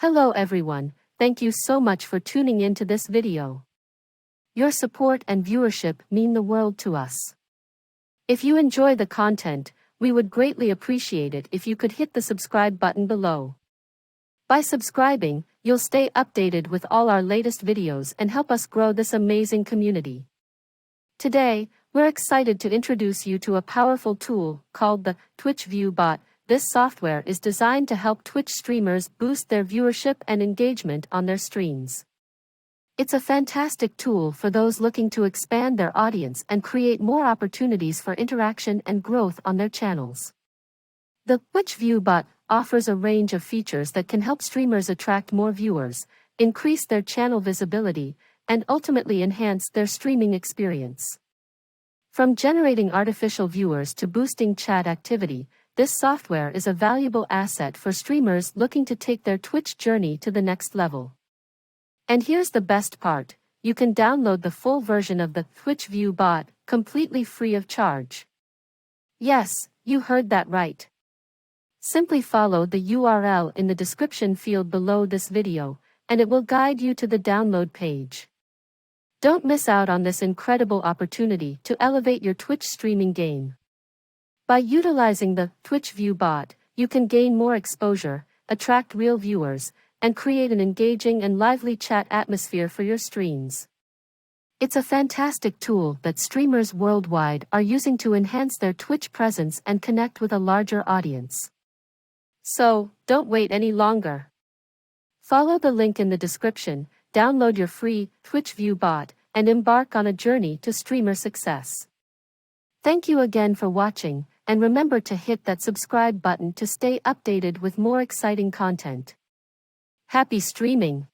Hello everyone, thank you so much for tuning in to this video. Your support and viewership mean the world to us. If you enjoy the content, we would greatly appreciate it if you could hit the subscribe button below. By subscribing, you'll stay updated with all our latest videos and help us grow this amazing community. Today, we're excited to introduce you to a powerful tool called the Twitch View Bot. This software is designed to help Twitch streamers boost their viewership and engagement on their streams. It's a fantastic tool for those looking to expand their audience and create more opportunities for interaction and growth on their channels. The Twitch View Bot offers a range of features that can help streamers attract more viewers, increase their channel visibility, and ultimately enhance their streaming experience. From generating artificial viewers to boosting chat activity, this software is a valuable asset for streamers looking to take their Twitch journey to the next level. And here's the best part, you can download the full version of the Twitch View Bot completely free of charge. Yes, you heard that right. Simply follow the URL in the description field below this video, and it will guide you to the download page. Don't miss out on this incredible opportunity to elevate your Twitch streaming game. By utilizing the Twitch View Bot, you can gain more exposure, attract real viewers, and create an engaging and lively chat atmosphere for your streams. It's a fantastic tool that streamers worldwide are using to enhance their Twitch presence and connect with a larger audience. So, don't wait any longer. Follow the link in the description, download your free Twitch View Bot, and embark on a journey to streamer success. Thank you again for watching, and remember to hit that subscribe button to stay updated with more exciting content. Happy streaming!